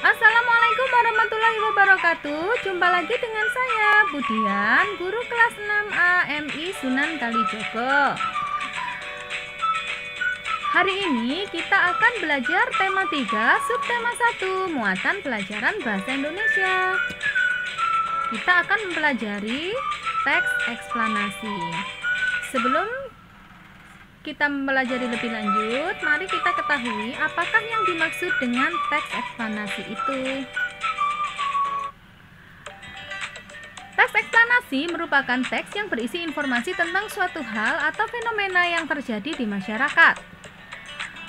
Assalamualaikum warahmatullahi wabarakatuh. Jumpa lagi dengan saya, Budian, guru kelas 6A MI Sunan Kalijogo. Hari ini kita akan belajar tema 3, subtema 1, muatan pelajaran bahasa Indonesia. Kita akan mempelajari teks eksplanasi. Sebelum kita mempelajari lebih lanjut, mari kita ketahui apakah yang dimaksud dengan teks eksplanasi itu. Teks eksplanasi merupakan teks yang berisi informasi tentang suatu hal atau fenomena yang terjadi di masyarakat.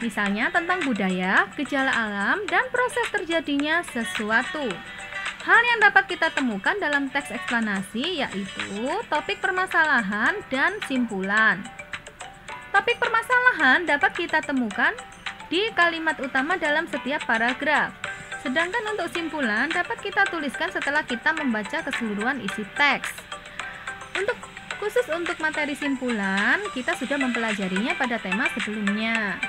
Misalnya tentang budaya, gejala alam, dan proses terjadinya sesuatu. Hal yang dapat kita temukan dalam teks eksplanasi yaitu topik permasalahan dan simpulan. Topik permasalahan dapat kita temukan di kalimat utama dalam setiap paragraf. Sedangkan untuk simpulan dapat kita tuliskan setelah kita membaca keseluruhan isi teks. Khusus untuk materi simpulan, kita sudah mempelajarinya pada tema sebelumnya.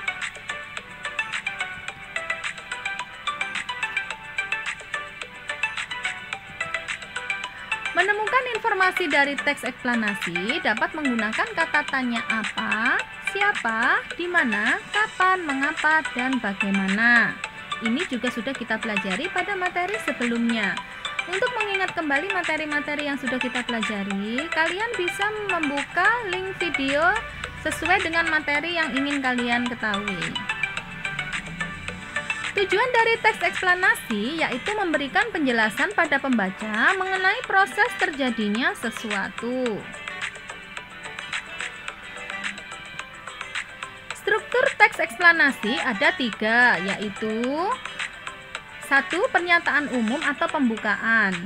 Menemukan informasi dari teks eksplanasi dapat menggunakan kata tanya apa, siapa, di mana, kapan, mengapa, dan bagaimana. Ini juga sudah kita pelajari pada materi sebelumnya. Untuk mengingat kembali materi-materi yang sudah kita pelajari, kalian bisa membuka link video sesuai dengan materi yang ingin kalian ketahui. Tujuan dari teks eksplanasi yaitu memberikan penjelasan pada pembaca mengenai proses terjadinya sesuatu. Struktur teks eksplanasi ada 3, yaitu 1. Pernyataan umum atau pembukaan.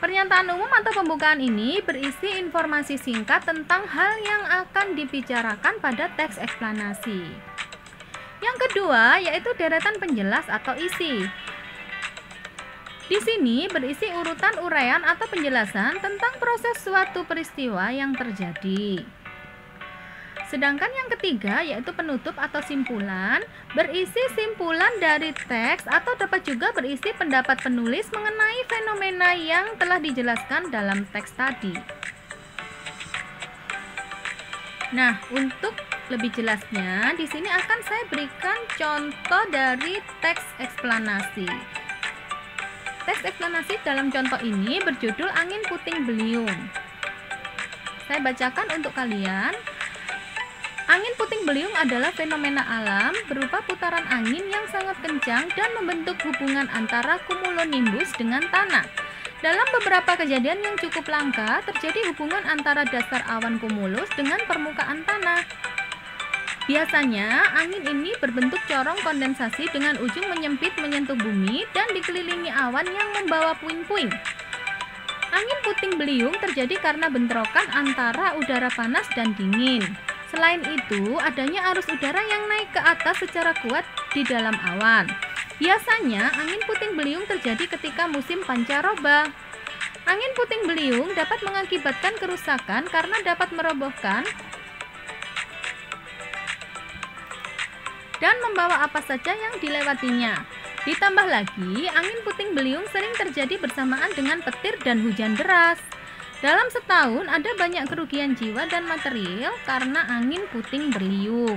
Pernyataan umum atau pembukaan ini berisi informasi singkat tentang hal yang akan dibicarakan pada teks eksplanasi. Yang kedua yaitu deretan penjelas atau isi. Di sini berisi urutan uraian atau penjelasan tentang proses suatu peristiwa yang terjadi. Sedangkan yang ketiga yaitu penutup atau simpulan, berisi simpulan dari teks atau dapat juga berisi pendapat penulis mengenai fenomena yang telah dijelaskan dalam teks tadi. Nah, untuk lebih jelasnya, di sini akan saya berikan contoh dari teks eksplanasi. Teks eksplanasi dalam contoh ini berjudul Angin Puting Beliung. Saya bacakan untuk kalian. Angin puting beliung adalah fenomena alam berupa putaran angin yang sangat kencang dan membentuk hubungan antara cumulonimbus dengan tanah. Dalam beberapa kejadian yang cukup langka, terjadi hubungan antara dasar awan cumulus dengan permukaan tanah. Biasanya, angin ini berbentuk corong kondensasi dengan ujung menyempit menyentuh bumi dan dikelilingi awan yang membawa puing-puing. Angin puting beliung terjadi karena bentrokan antara udara panas dan dingin. Selain itu, adanya arus udara yang naik ke atas secara kuat di dalam awan. Biasanya, angin puting beliung terjadi ketika musim pancaroba. Angin puting beliung dapat mengakibatkan kerusakan karena dapat merobohkan dan membawa apa saja yang dilewatinya. Ditambah lagi, angin puting beliung sering terjadi bersamaan dengan petir dan hujan deras. Dalam setahun ada banyak kerugian jiwa dan material karena angin puting beliung.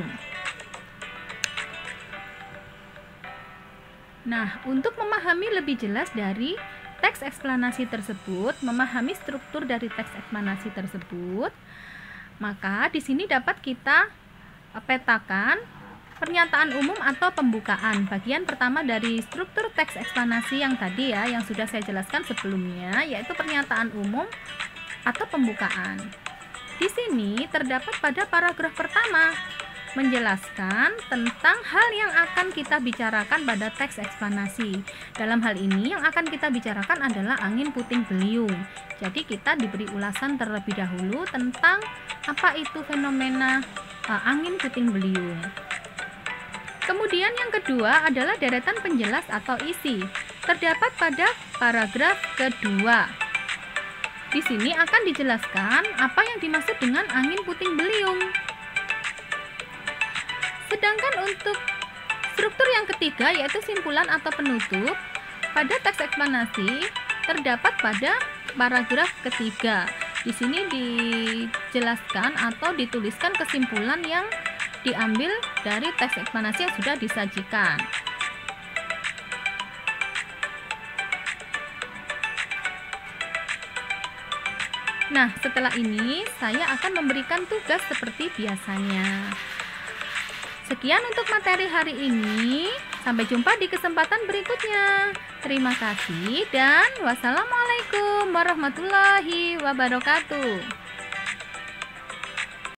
Nah, untuk memahami lebih jelas dari teks eksplanasi tersebut, memahami struktur dari teks eksplanasi tersebut, maka di sini dapat kita petakan pernyataan umum atau pembukaan. Bagian pertama dari struktur teks eksplanasi yang tadi ya, yang sudah saya jelaskan sebelumnya, yaitu pernyataan umum atau pembukaan. Di sini terdapat pada paragraf pertama menjelaskan tentang hal yang akan kita bicarakan pada teks eksplanasi. Dalam hal ini yang akan kita bicarakan adalah angin puting beliung. Jadi kita diberi ulasan terlebih dahulu tentang apa itu fenomena angin puting beliung. Kemudian yang kedua adalah deretan penjelas atau isi. Terdapat pada paragraf kedua. Di sini akan dijelaskan apa yang dimaksud dengan angin puting beliung. Sedangkan untuk Struktur yang ketiga yaitu simpulan atau penutup. Pada teks eksplanasi terdapat pada paragraf ketiga. Di sini dijelaskan atau dituliskan kesimpulan yang diambil dari teks eksplanasi yang sudah disajikan. Nah, setelah ini saya akan memberikan tugas seperti biasanya. Sekian untuk materi hari ini. Sampai jumpa di kesempatan berikutnya. Terima kasih dan wassalamualaikum warahmatullahi wabarakatuh.